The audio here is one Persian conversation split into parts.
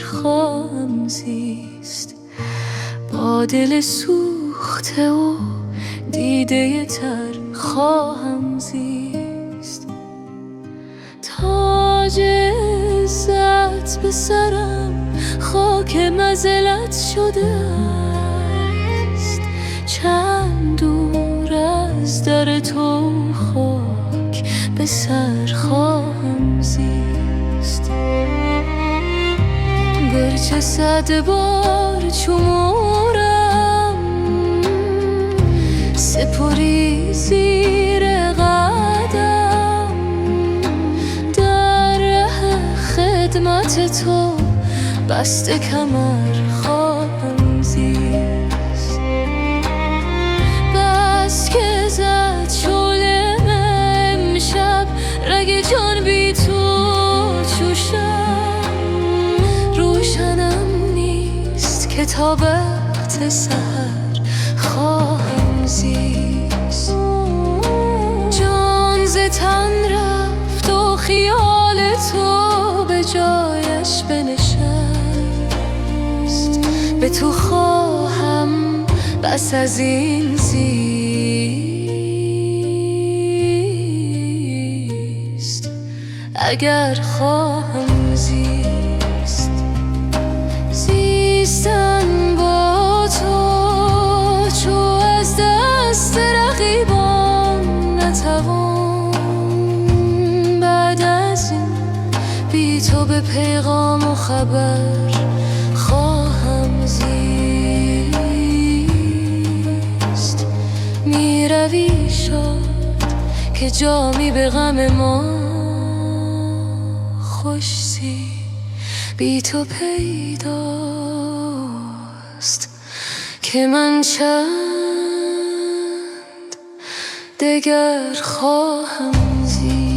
خواهم زیست، با دل سوخته و دیده تر خواهم زیست. تاج عزت به سرم خاک مذلت شده است، چند دور از در تو خاک به سر خواهم زیست. گرچه 100 بار چو مورم سپری زیر قدم، در ره خدمت تو بسته کمر خواهم زیست. بس که زد شعله امشب رگ جان بی تو جوشم، روشنم نیست که تا وقت سحر خواهم زیست. جان ز تن رفت و خیال تو به جایش بنشست، به تو خواهم بس از این زیست. اگر خواهم زیست، زیستن با تو چو از دست رقیبان نتوان، بعد از این بی تو به پیغام و خبر خواهم زیست. می روی شاد که جامی به غم ما خوشی، بی تو پیداست که من چند دگر خواهم زیست.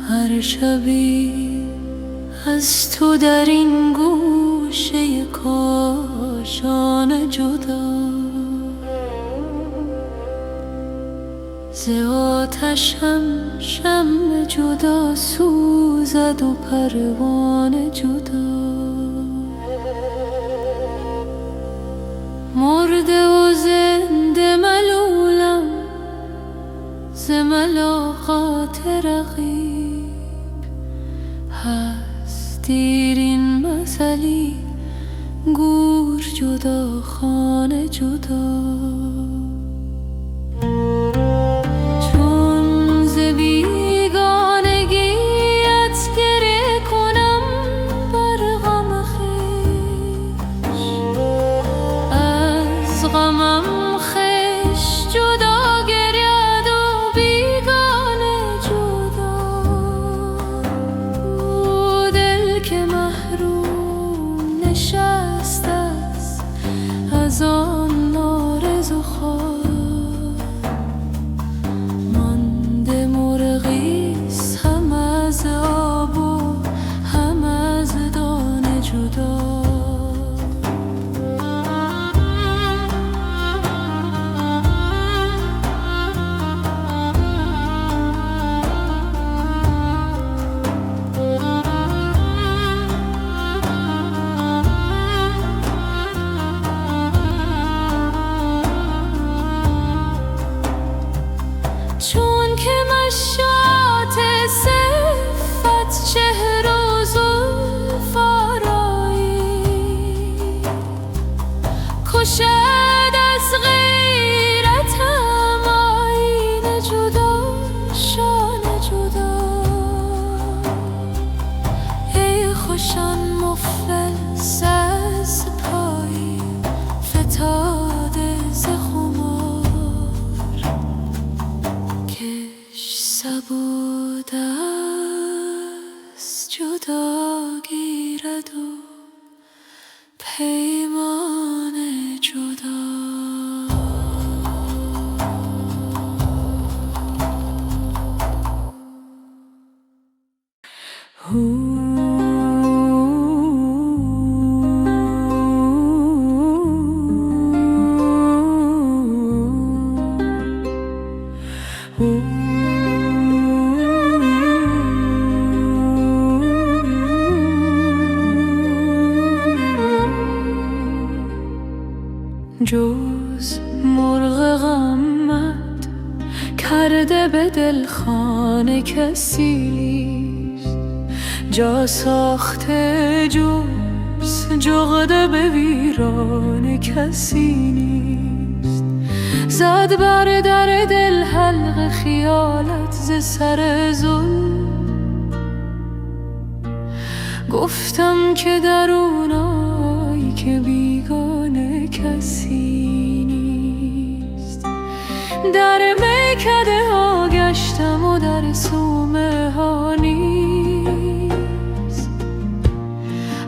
هر شبی از تو در این گوشه کاشانه جدا، ز آتشم شمع جدا سوزد و پروانه جدا. مرده و زنده ملولم ز ملاقات رقیب، هست دیر این مثلی گور جدا خانه جدا. چون ز بیگانگیت گریه کنم بر غم خویش، از غمم خویش جدا گرید و بیگانه جدا. او دل که محروم نشسته است از آن آرزو خواه، مانده مرغیست هم از آب و هم از دانه جدا. چون که مشاط صفت چهر و زلف آرایی، کشد از غیرتم آیین جدا شانه جدا. ای خوشان مفلس از پایی فتاده ز خمار، کش سبود از جدا گیرد و پیمان جدا. جز مرغ غمت کرده به دل خانه کسی نیست، جا ساخته جز جغده به ویران کسی نیست. زد بر در دل حلق خیالت ز سر ظلم، گفتم که درونایی که بیگانه کسی نیست. در میکده ها گشتم و در صومعه ها نیست،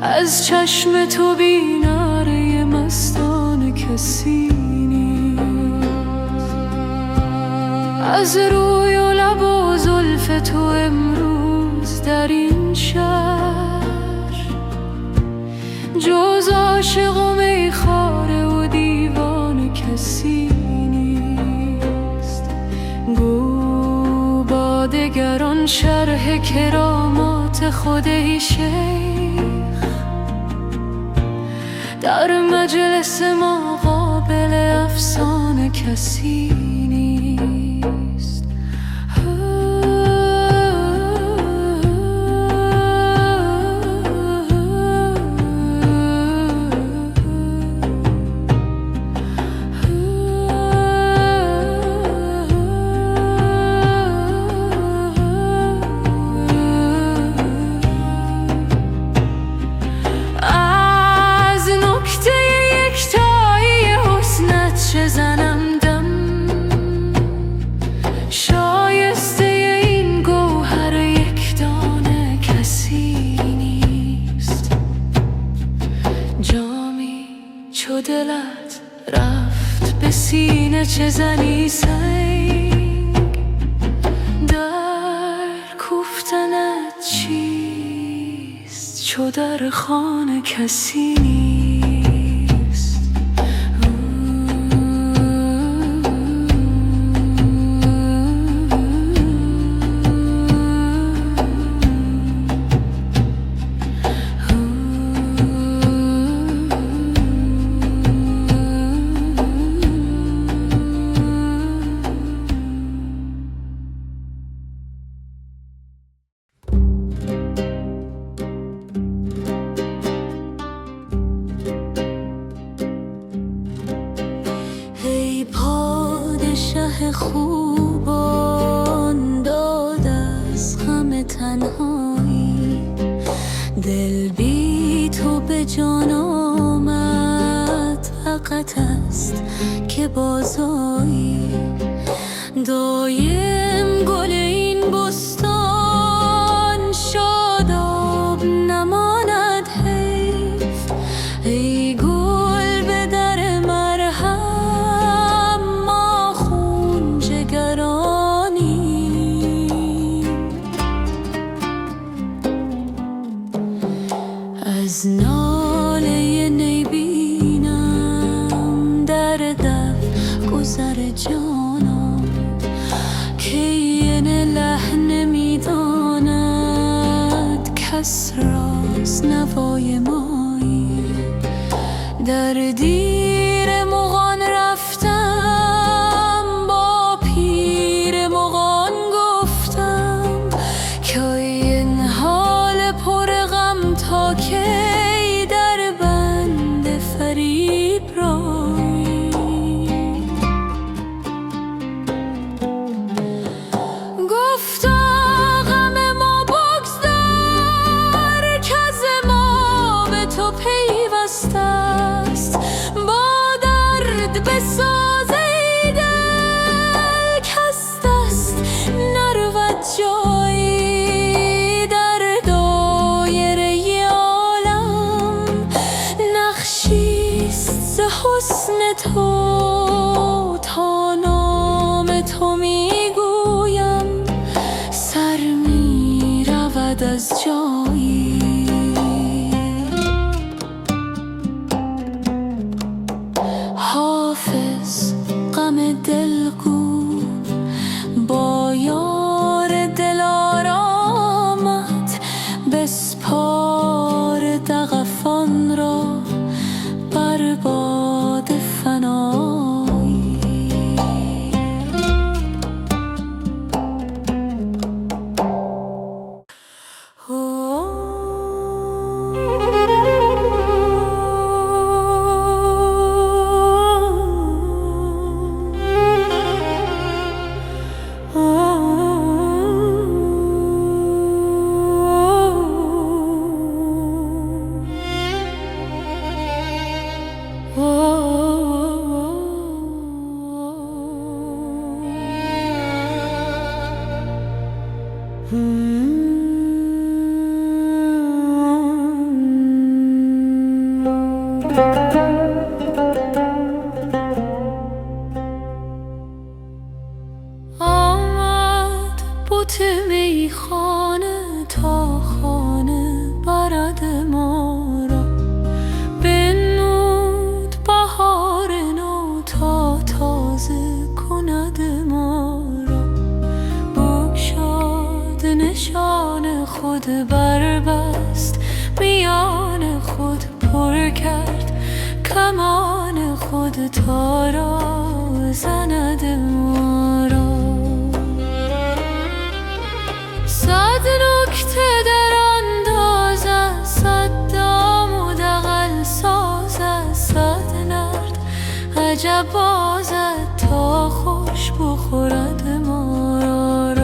از چشم تو بیناره مستان کسی نیست. از روی و لب و زلف تو امروز در این شهر جز عاشق و میخواره و دیوان کسی نیست. گو با دگران شرح کرامات خود ای شیخ، در مجلس ما قابل افسانه کسی نیست. زنم دم شایسته این گوهر یک دانه کسی نیست. جامی چو دلت رفت به سینه چه زنی سنگ، در کوفتنت چیست چو در خانه کسی نیست. خوبان داد از غم تنهایی، دل بی تو به جان آمد، فقط است که بازایی. دایم گل این بستان شاداب نماند حیف، ای گل به در مرهم ما خون جگرانی. از ناله نی بینم در دف گذر جانم، که این لحن میداند کس راست نوای مایی. در دیر مغان رفتم با پیر مغان گفتم، که این حال پر غم تا کی در بند فریب رایی. گفتا غم ما بگذار که از ما به تو پیوسته است، با درد بساز ای دل کز دست نرود جایی. در دایره عالم نقش حسن تو تا نام تو میگویم سر میرود از جایی. حافظ غم دلگو با یار دلارامت بسپار دغفان را بر باد فنایی. آمد بت میخانه تا خانه برد ما را، بنمود بهار نو تا تازه کند ما را. بگشاد نشان خود بربست، میان خود پر کرد کمان خود تا را زند ما را. صد نکته در انداز است، صد دام و دغل ساز است، صد نرد عجب بازد تا خوش بخورد ما را.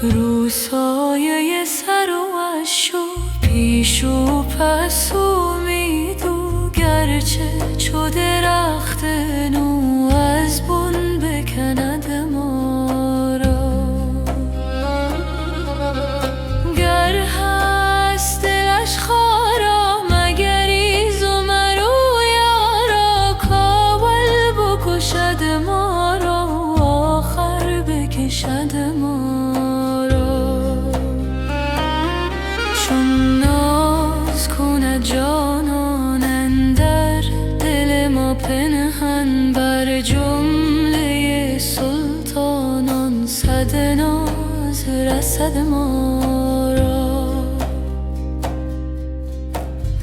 رو سایه سر و اش و پیش و پس و میدو، گرچه چو درخت نو از بن بکند ما را. گر هست دلش خارا مگریز و مرو یارا، کاول بکشد ما را و آخر بکشد ما را. چون ناز کند جانان اندر دل ما پنهان، بر جمله سلطانان صد ناز رسد ما را.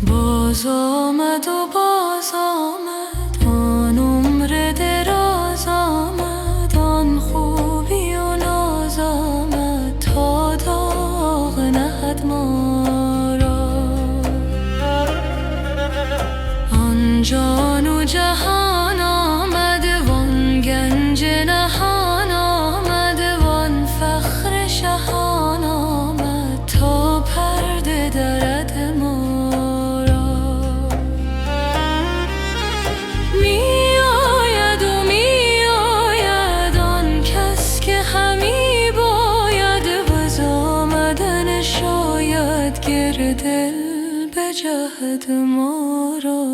باز آمد و باز آمد آن عمر دراز، آمد آن خوبی و ناز، آمد تا داغ نهد ما را. آن جان و جهان آمد وان گنج نهان آمد، وان فخر شهان آمد تا پرده درد ما را. می آید و می آید آن کس که همی باید، باز آمدن شاید گرد دل بجهد ما را.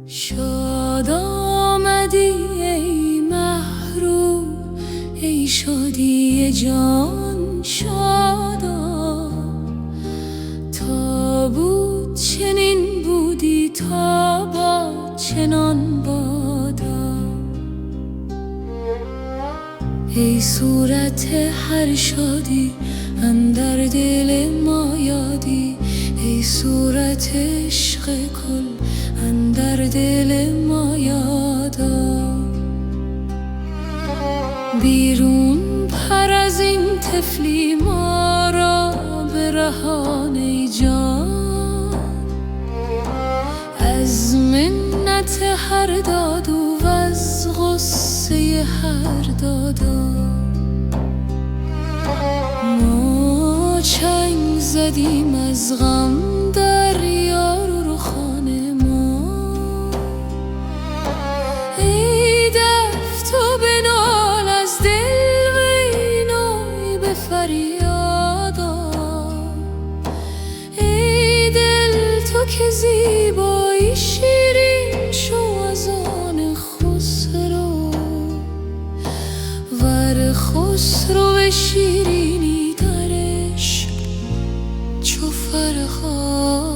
شاد آمدی ای محروم، ای شادی جان شادا. تا بود چنین بودی تا با چنان بادا. ای صورت هر شادی اندر دل ما یادی، ای صورت عشق کل اندر دل ما یادا. بیرون پر از این طفلی ما را برهان ای جان، از منت هر دادو و از غصه هر دادا. ما چنگ زدیم از غم در یار و رخان ما، ای دف تو بنال از دل وینای به فریادا. ای دل تو که زیبایی شیرین شو از آن خسرو، ور خسرو شیرینی درش چو فرهادا.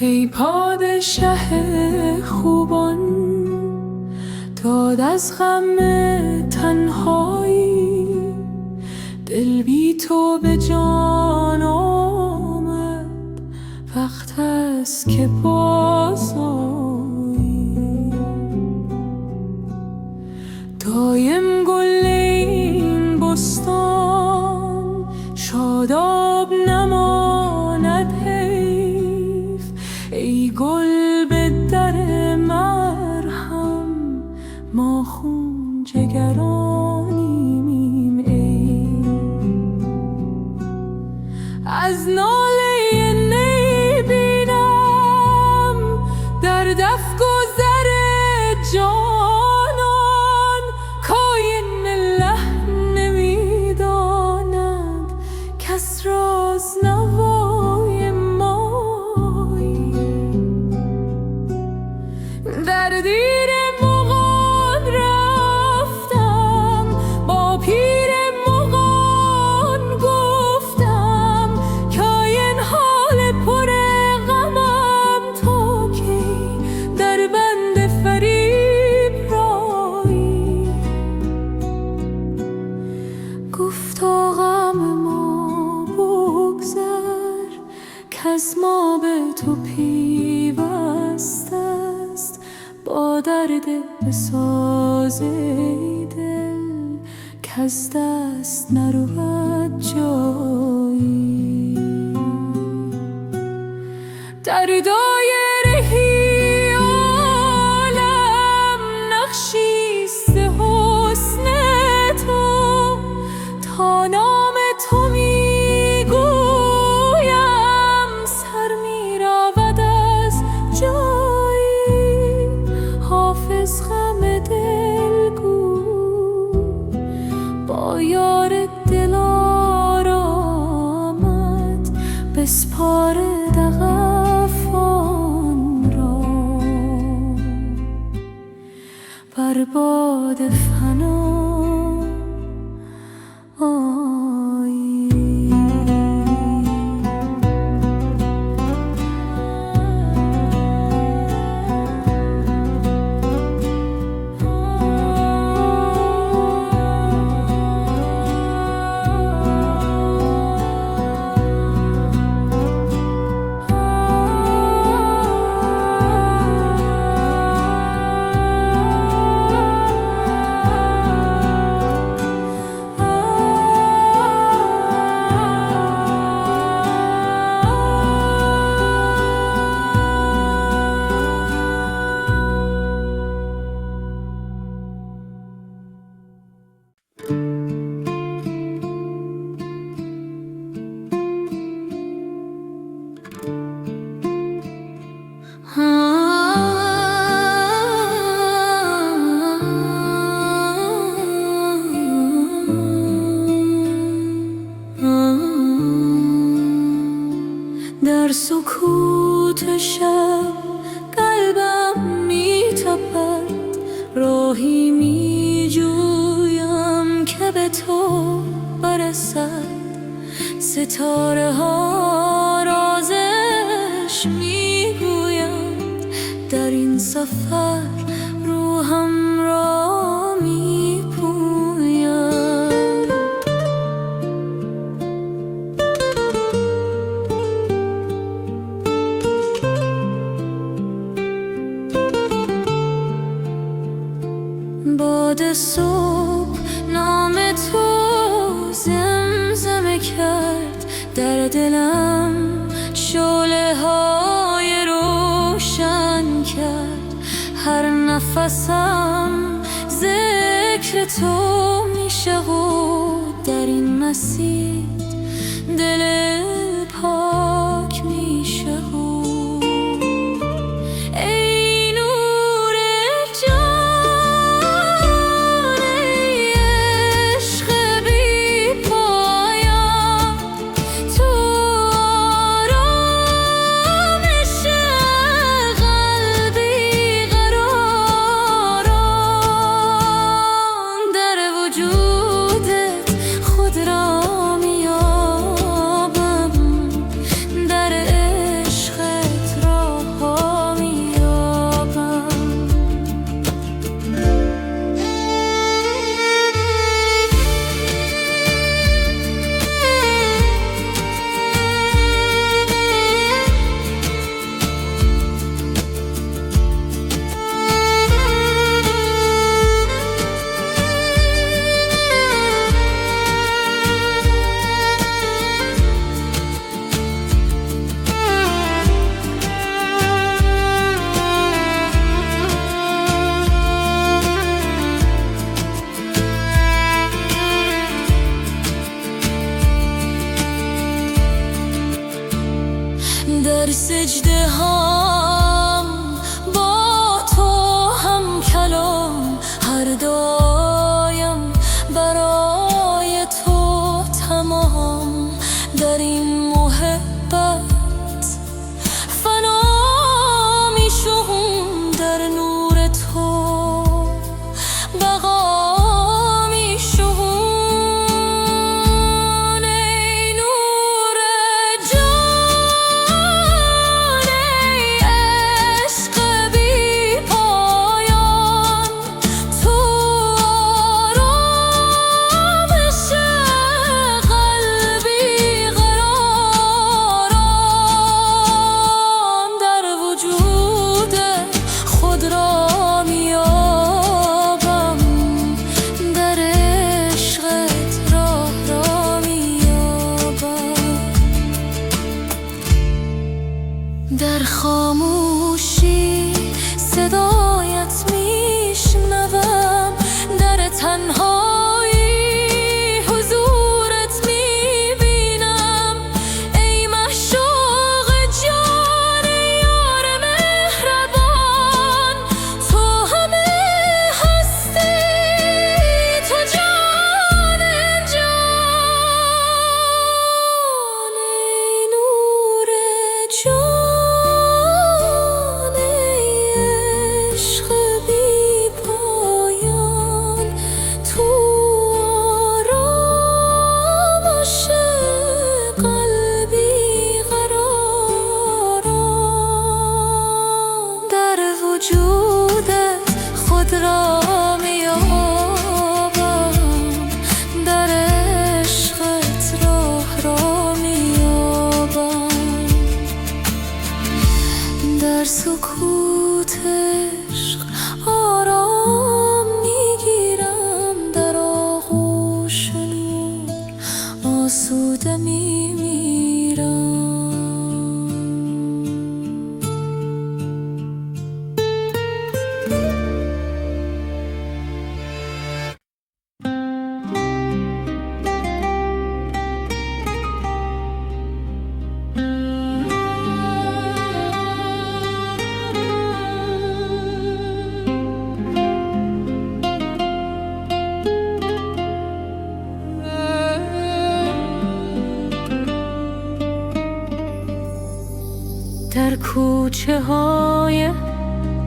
ای پادشه خوبان، داد از غم تنهایی، دل بی تو به جان آمد، وقت است که بازآیی. دایم گل این بستان شاداب نماند حیف، ای گل به در مرهم ما خون جگرانیم ای. از ناله نی بینم در دف گذر جانان، کاین لحن نمیداند کس راز نوای مایی. در دیر مغان رفتم، با پیر مغان گفتم، کاین حال پر غمم تا کی در بند فریب رایی. گفتا غم ما بگذر کز ما به تو پیوست است، با درد بساز ای دل کز دست نرود جایی. در دایره عالم نقشیست حسن تو، تا نام تو میگویم سر میرود از جایی. حافظ غم دل گو با یار دلارامت، بسپار دغفان را بر باد فنا آیی. در سکوت شب قلبم می‌تپد، راهی می‌جویم که به تو برسد. ستاره ها رازش میگویند، در این سفر روحم را میپویند. باد صبح نام تو زمزمه کرد، در دلم شعله های روشن کرد. هر نفسم ذکر تو میشه و در این مسیر دل پاک میشه. در سجده هم با تو هم کلام، هر دایم برای تو تمام. در این محبت فنا میشم، در نور تو بقا میشم. در خاموشی صدایت میشنوم، در تنهایی حضورت میبینم. ای معشوق جان یار مهربان، تو همه هستی، تو جان جان. ای نور جان، خود را میابم، در عشقت راه را میابم. در سکوت عشق آرام میگیرم، در آغوش نور آسوده میمیرم. در کوچه های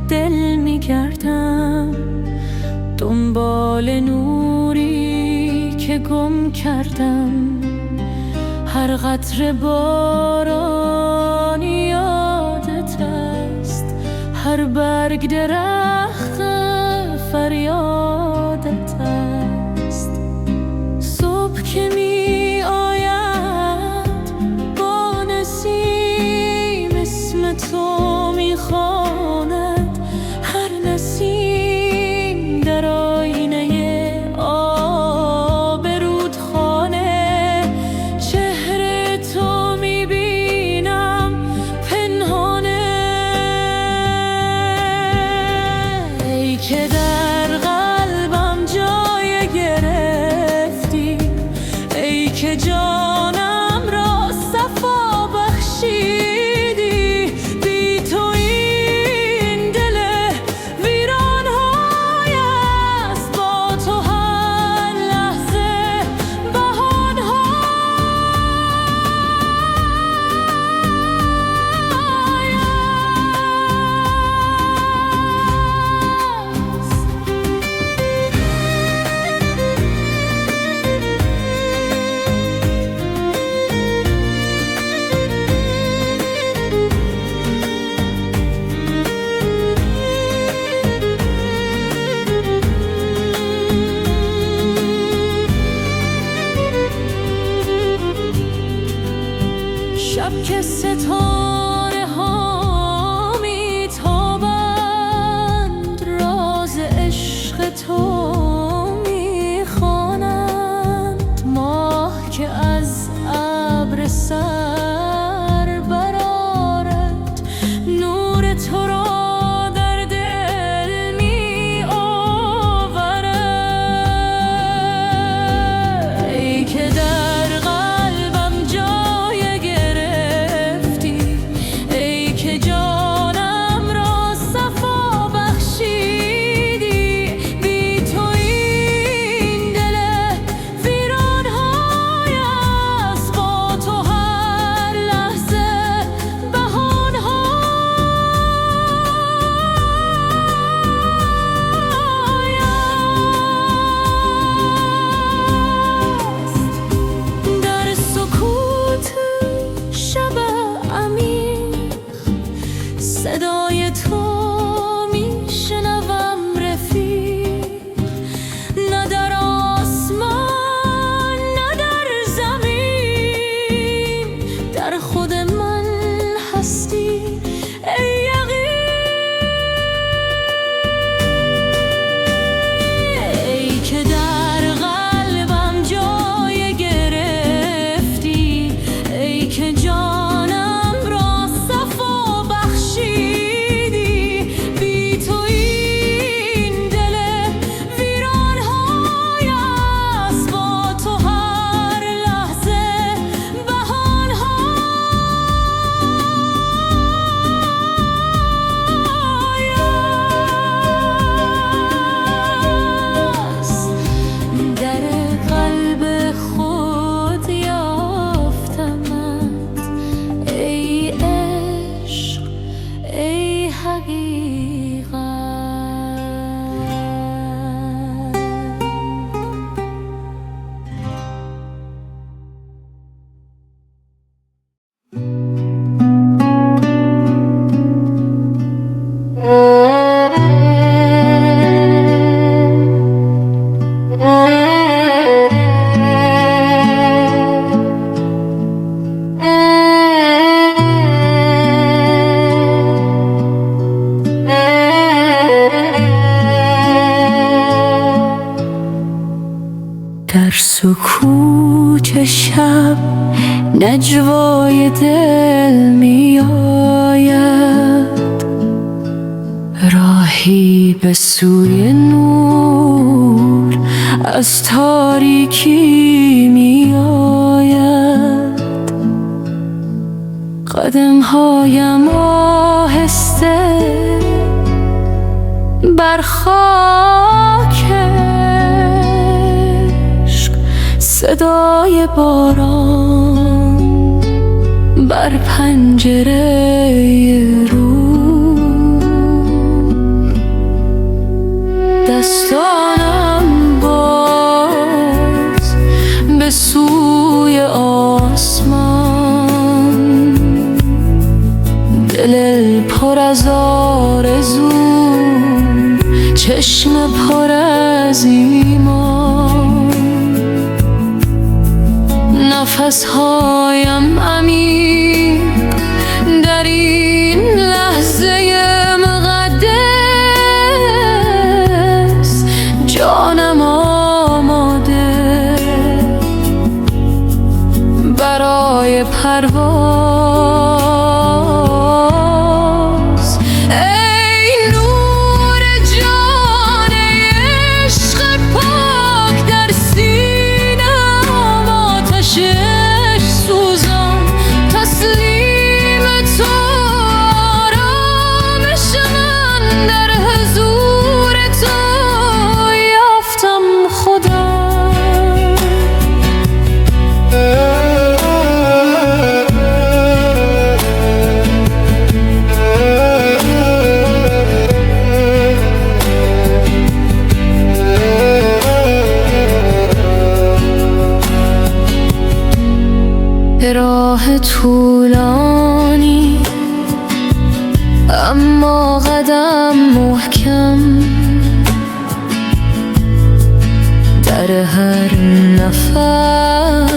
دل میگردم، دنبال نوری که گم کردم. هر قطره بارانی یادت است، هر برگ درخت فریادت است. صبح که می آید با نسیم اسم تو می خواند، هر نسیم در آینه آب رودخانه. چهره تو می بینم پنهانه، ای که در قلبم جای گرفتی، ای که جانم را صفا بخشیدی. بی تو این دل ویران‌های است، با تو هر لحظه بهانه‌های است. شب که ستاره ها می تابند، راز عشق تو می خوانند. ماه که از ابر سر برآرد، نور تو را در دل می آورد. ای که در قلبم جای گرفتی، ای که جانم را صفا بخشیدی. بی تو این دل ویران‌های است، با تو هر لحظه بهانه‌های است. در سکوت شب عمیق صدای تو میشنوم رفیق، نه در آسمان نه در زمین، در خود من هستی ای ای که در قلبم جای گرفتی، ای که جانم را صفا بخشیدی. بی تو این دل ویران‌های است، با تو هر لحظه بهانه‌های است. در قلب خود یافتمت ای عشق، ای حقیقت. در سکوت شب نجوای دل می آید، راهی به سوی نور از تاریکی می آید. قدم‌هایم آهسته بر خاک عشق، صدای باران بر پنجره رو. دستانم باز به سوی آسمان، از آرزو، چشم پر از ایمان، نفسهایم عمیق در این لحظه مقدس، جانم آماده برای پرواز. ای نور جان عشق پاک در سینه‌ام، آتش عشق سوزان، تسلیم تو آرامش من، در حضور تو یافتم خودم. راه طولانی اما قدم محکم، در هر نفس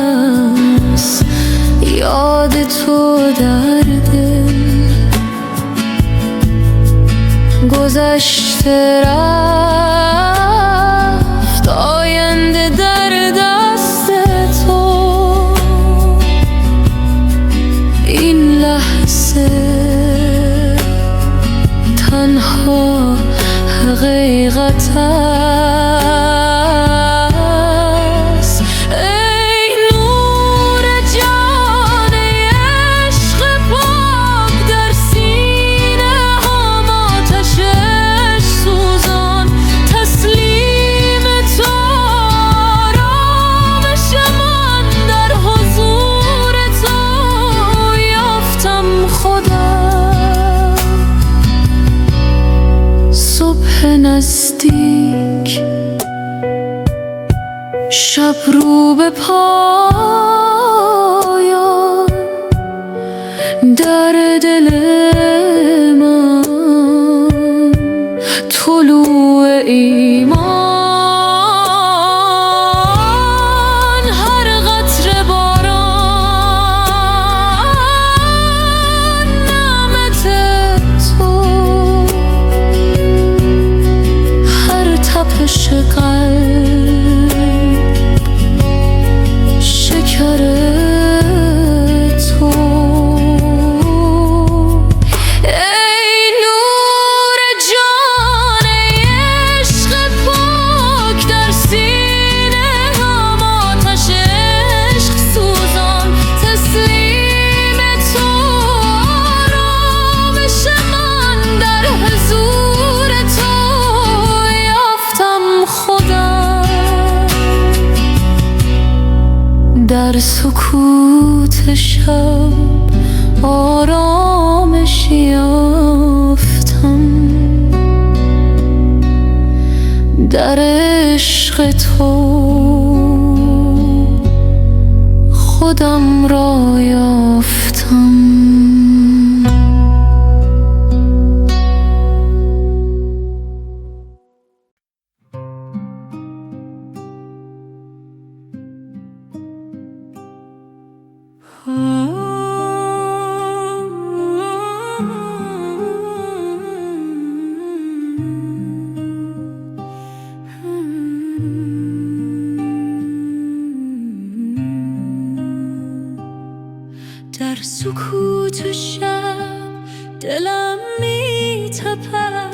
یاد تو در دل، گذشته رفت آینده در دست تو، این لحظه تنها حقیقت است. ای نور جان عشق پاک در سینه‌ام، آتش عشق سوزان، تسلیم تو آرامش من، در حضور تو یافتم خودم. صبح نزدیک، شب رو به پایان، در دل من طلوع ایمان، هر قطره باران، نعمت تو، هر تپش قلب شکر تو. ای نور جان عشق پاک در سینه‌ام، آتش عشق سوزان، تسلیم تو آرامش من، در حضور تو یافتم خودم. در سکوت شب آرامش یافتم، در عشق تو خودم را یافتم. در سکوت شب دلم می تپد،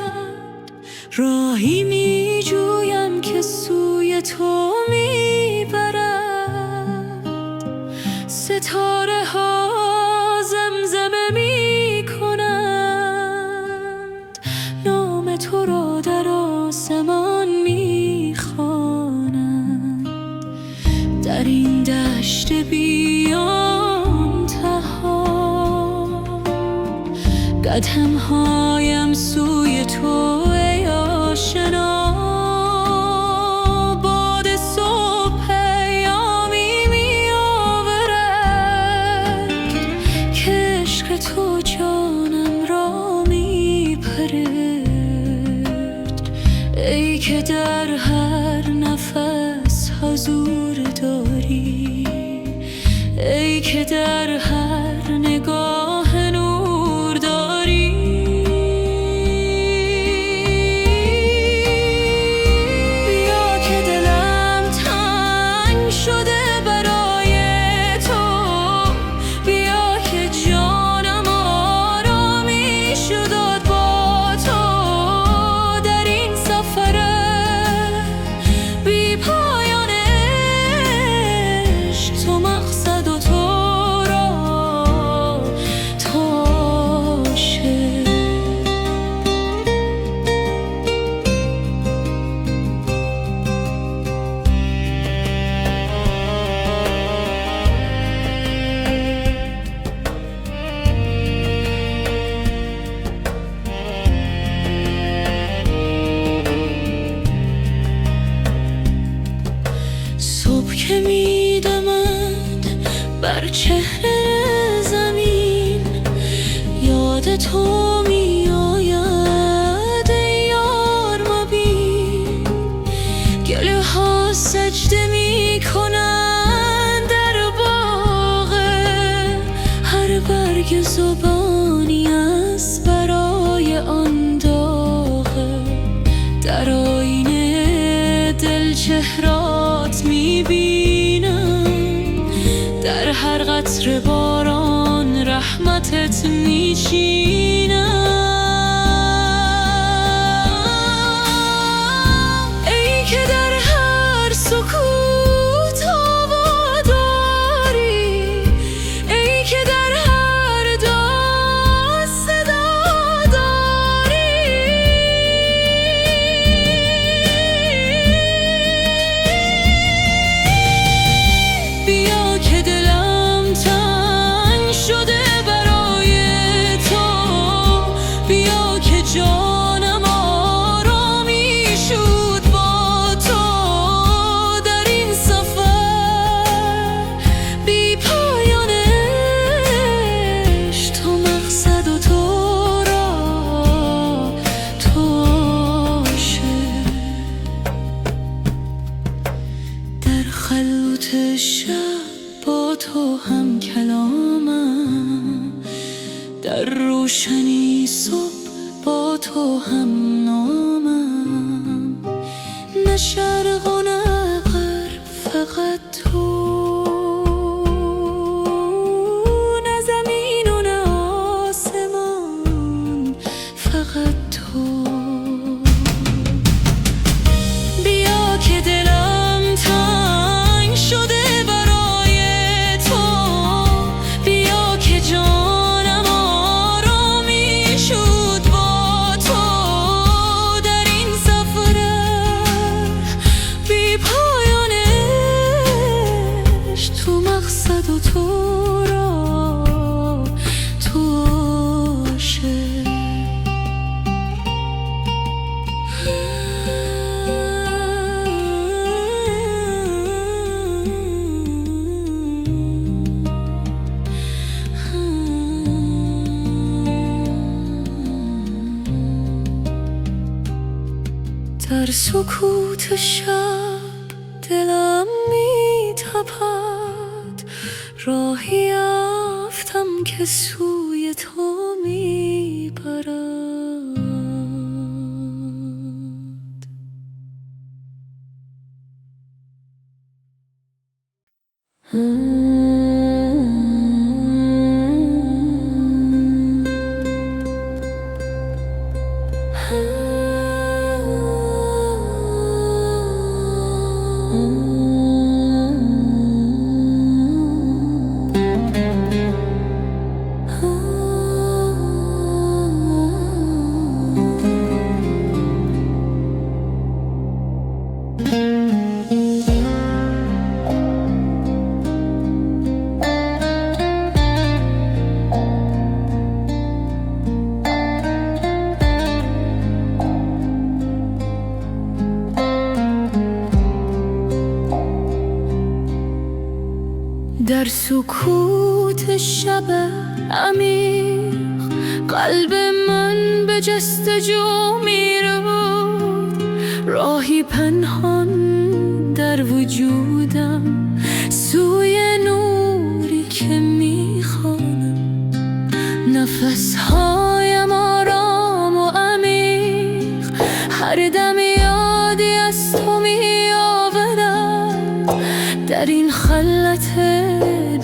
راهی می جویم که سوی تو می برد. ستاره ها زمزمه می کنند، نام تو را در آسمان می خوانند. در این دشت بیان تها، قدم هایم سوی تو ای آشنا. باد صبح پیامی می آورد که عشق تو جانم را می که در هر نگاه نور داری. بیا که دلم تنگ شده برای تو، بیا که جانم آرامش داد با تو در این سفر بی پایان عشق. تو مقصد و تو را تاشه. صبح که میدمد بر چهره زمین، یاد تو میآید ای یار مبین. گله ها سجده میکنند در باغ، هر برگ زبانی است برای آن داغه. در آینه دل چهرات میبینم، در هر قطره باران رحمتت میچینم. ای که در هر سکوت آوا داری، ای که در هر داد صدا داری. بیا که دلم تنگ شده برای تو، بیا که جانم آرامی شد با تو در این سفر بی پایان عشق. تو مقصد و تو را تاشه. در خلوت شب با تو هم کلامم، در روشنی صبح با تو هم نامم. نه شرق و نه غرب، فقط تو، نه زمین و نه آسمان، فقط تو. بیا که دلم تنگ شده برای تو، بیا که جانم آرامی شد با تو در این سفر بی پایان عشق. تو مقصد و تو را تاشه. در سکوت شب دلم میتپد، راهی یافتم که سوی تو میبرد. در سکوت شب عمیق قلب من به جستجو میرود، راهی پنهان در وجودم سوی نوری که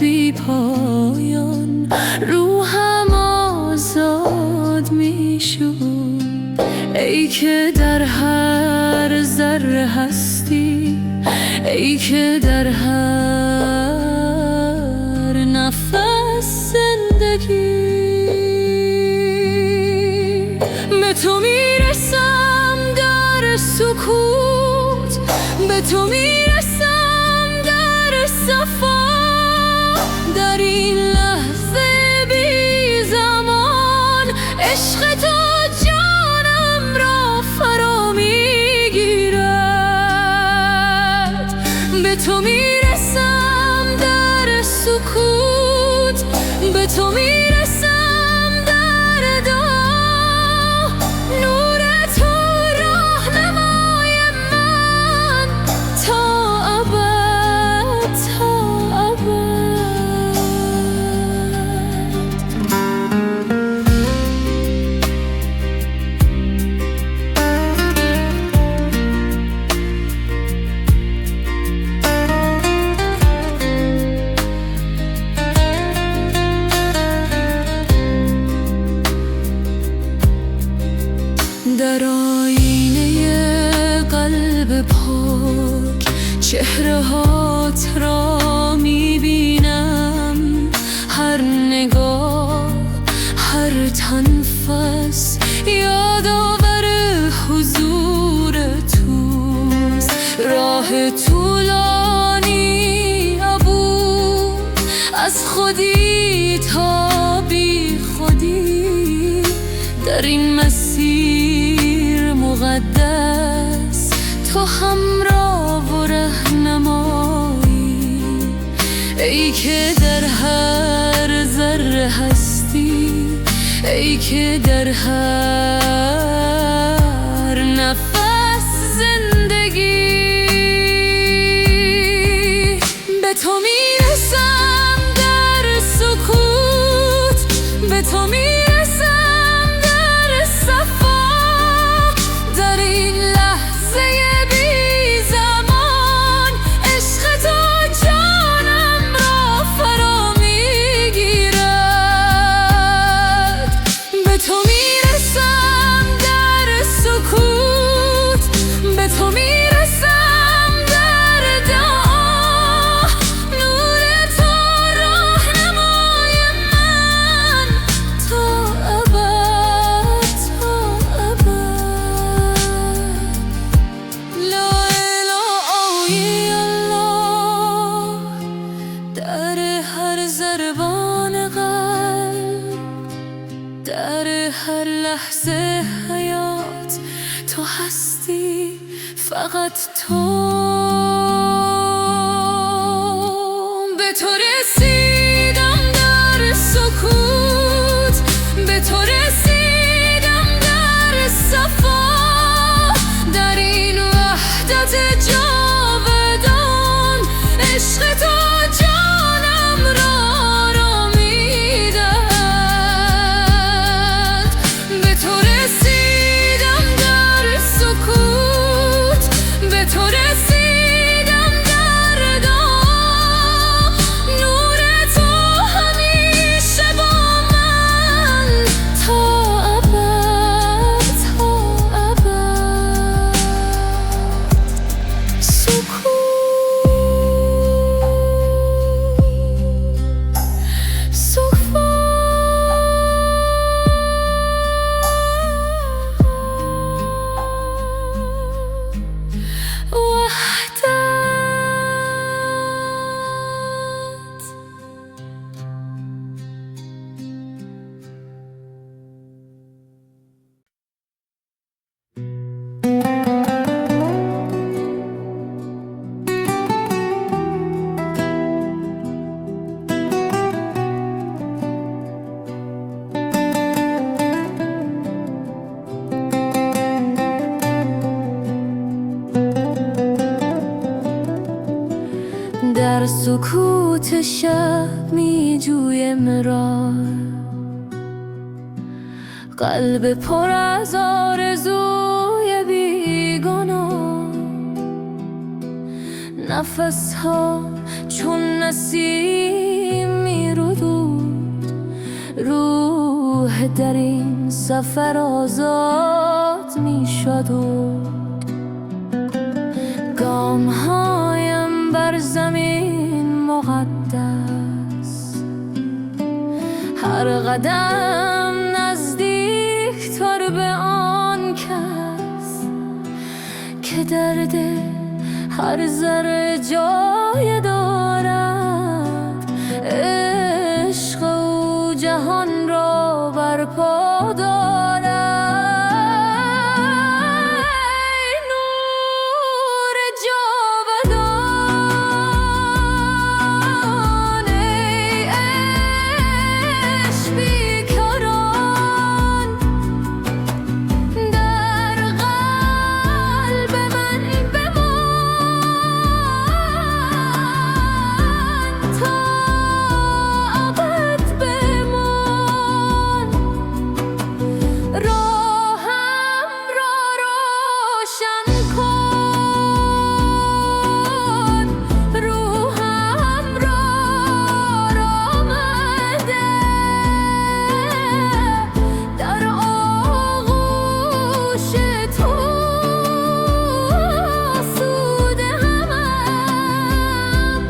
بی پایان روحم آزاد میشد. ای که در هر ذره هستی، ای که در هر نفس زندگی به تو میرسم در سکوت، به تو میرسم در صفا، در این لحظه بی زمان عشق تو جانم را فرا میگیرد. به تو میرسم در سکوت، به تو میرسم در دعا، نور تو راهنمای من تا ابد، تا ابد. در آینه قلب پاک چهره هات را میبینم، هر نگاه، هر تنفس یادآور حضور توست. راه طولانی عبور از خودی تا بی خودی، در این مسیر مقدس تو همراه و رهنمایی. ای که در هر ذره هستی، ای که در هر نفس زندگی به تو میرسم در سکوت، به تو میرسم در صفا، در این لحظه بی زمان عشق تو جانم را فرا میگیرد. به تو میرسم در سکوت، به تو میرسم در دعا، نور تو راهنمای من تا ابد، تا ابد. لا اله الا الله، در هر ضربان قلب، در هر لحظه حیات تو هستی، فقط تو. به تو رسیدم در سکوت، به تو رسیدم در صفا، در این وحدت جاودان عشق تو جانم را آرامیدهد. به تو رسیدم در سکوت، به تو رسیدم در دعا، نور تو همیشه با من تا ابد، تا ابد. سکوت، وحدت. در سکوت شب می جویم راه، قلب پر از آرزوی بیگناه. نفس ها چون نسیم می‌رود، روح در این سفر آزاد می‌شد و گام‌هایم بر زمین مقدس، هر قدم نزدیک‌تر به آن کس که درد هر ذره جای دارد. عشق او جهان را برپا دارد. ای نور جاودان، ای عشق بیکران، در قلب من بمان، تا ابد بمان. راهم را روشن کن، روحم را آرامده، در آغوش تو آسوده همم،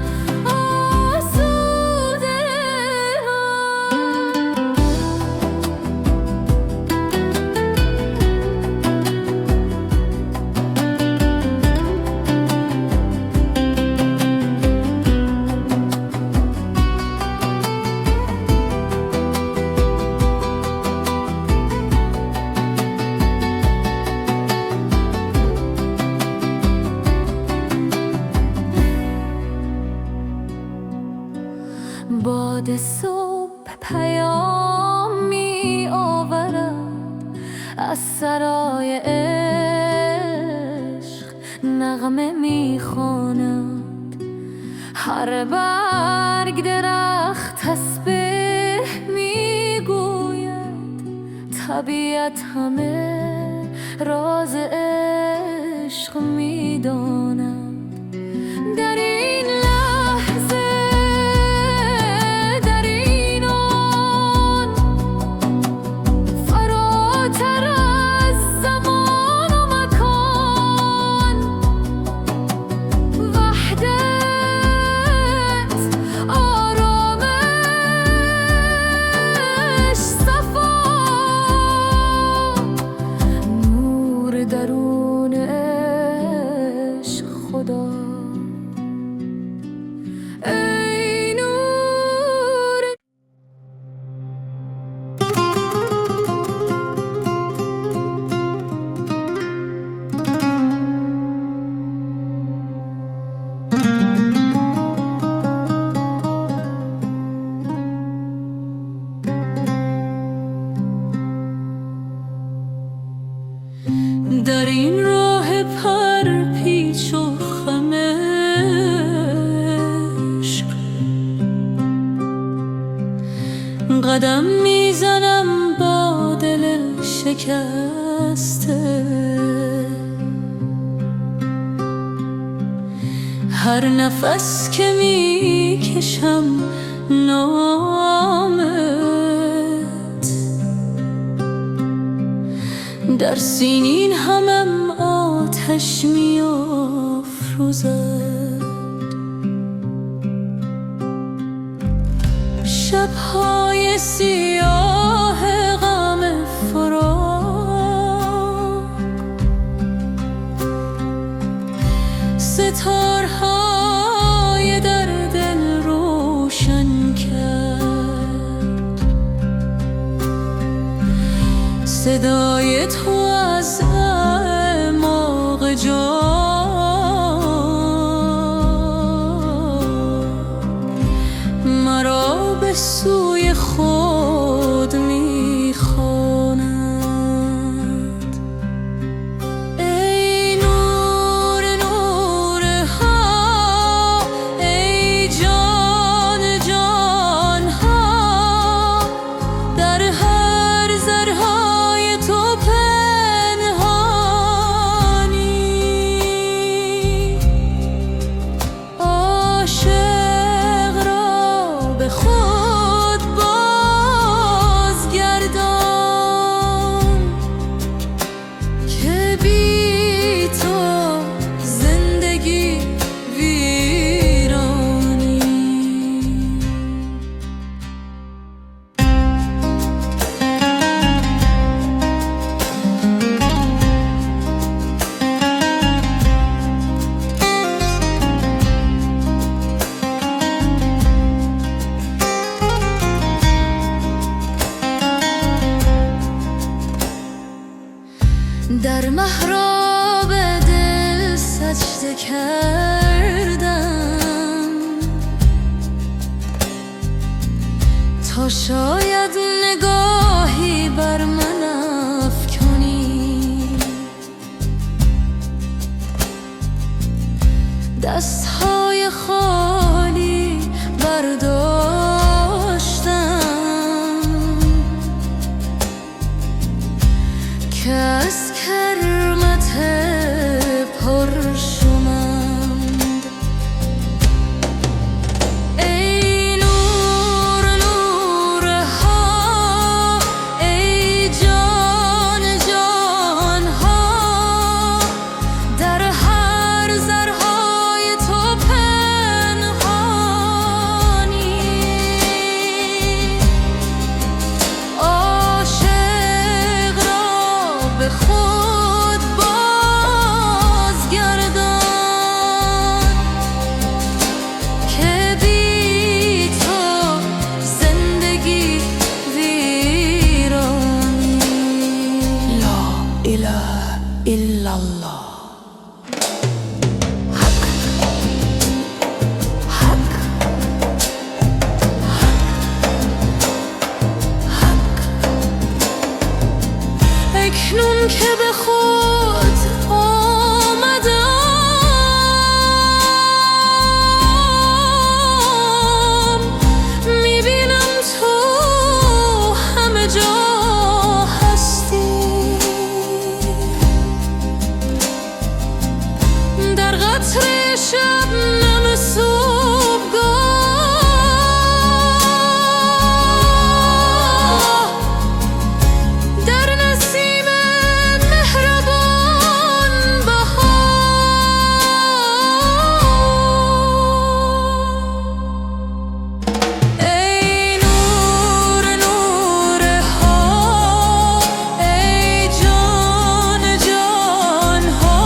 آسوده باد صبح پیام می آورد، از سرای عشق نغمه می خواند. هر برگ درخت تسبیح می گوید، طبیعت همه راز عشق می داند. در این لحظه، در این آن، فراتر از زمان و مکان، وحدت، آرامش، صفا، نور درون عشق خدا. ای نور در این راه پر پیچ و خم عشق، قدم میزنم با دل شکسته. هر نفس که میکشم نامت، در سینین همم آتش میافروزد. شبهای سیاه غم فراق، ستارهای در دل روشن کرد. صدای تو از اعماق جان مرا به سوی خود میخواند. ای نور نورها، ای جان جانها، در هر ذرهای تو پنهانی. عاشق کردم تا شاید نگاهی بر من افکنی. دستهای خالی برداشتم که از کرمت پرشمند. ای نور نورها، ای جان جانها، در هر ذرهای تو پنهانی. عاشق را به خود بازگردان که بی تو زندگی ویرانی. لا اله الا الله. اکنون که به خود آمدم، میبینم تو همه جا هستی. در قطره شبنم صبحگاه، در نسیم مهربان بهار. ای نور نورها، ای جان جانها،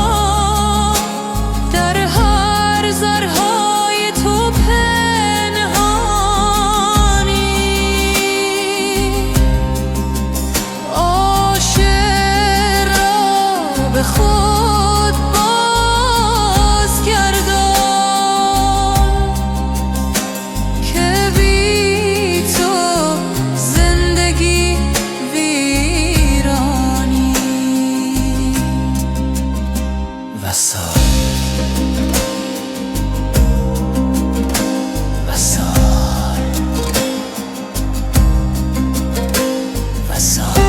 در هر ذرهای تو پنهانی. عاشق را به خود بازگردان که بی تو زندگی ویرانی. وصال وصال وصال.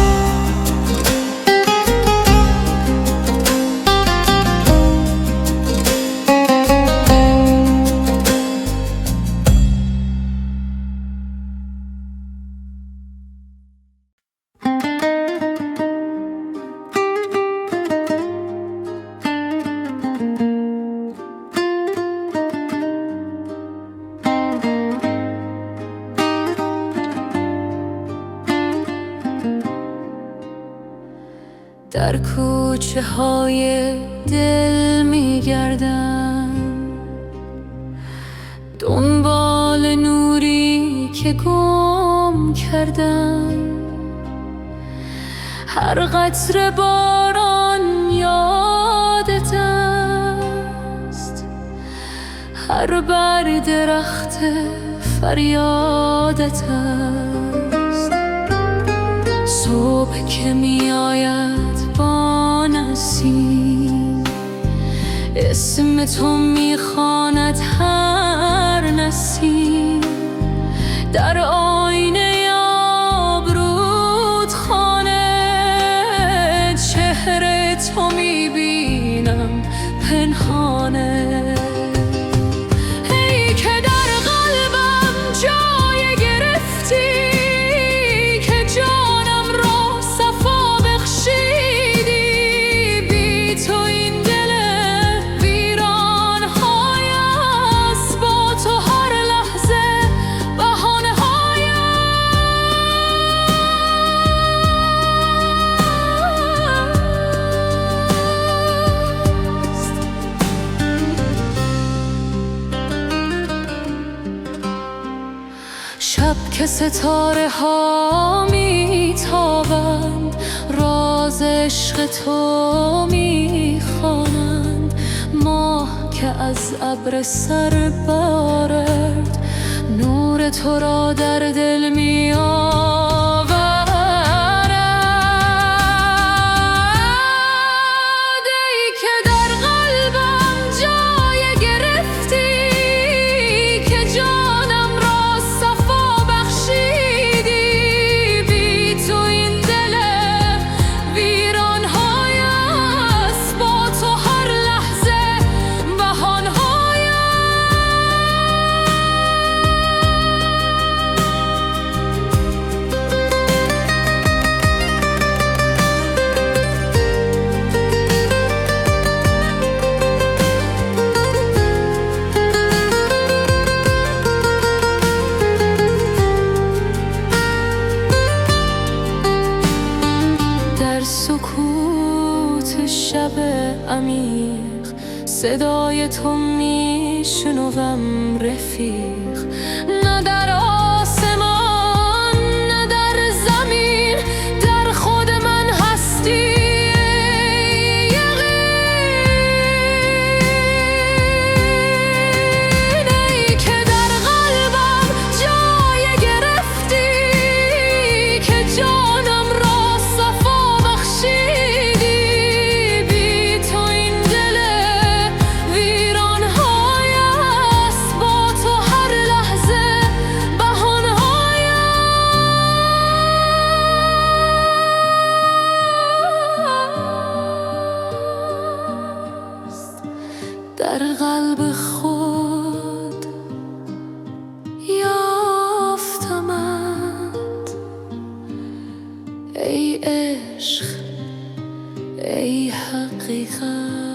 در کوچه های دل میگردم دنبال نوری که گم کردم. هر قطره باران یادت است، هر برگ درخت فریادت است. صبح که می آید با نسیم، اسم تو می خواند هر نسیم. در آینه آبرودخانه چهره تو می بینم پنهانه. ای که در قلبم جای گرفتی، که جانم را صفا بخشیدی. بی تو این دل ویران‌های است، با تو هر لحظه بهانه‌های است. شب که ستاره ها می تابند، راز عشق تو می خوانند. ماه که از ابر سر بارد، نور تو را در دل می آورد. ای که در قلبم جای گرفتی، که جانم را صفا بخشیدی، بی تو این دل ویران‌های است، با تو هر لحظه بهان‌های در سکوت شب عمیق، صدای تو می شنوم رفیق. نه در آسمان نه در زمین، در خود من هستی یقین. ای که در قلبم جای گرفتی، که جانم را صفا بخشیدی، بی تو این دل ویران‌های است، با تو هر لحظه بهانه‌های است. در قلب خود یافتمت، ای عشق ای حقیقت.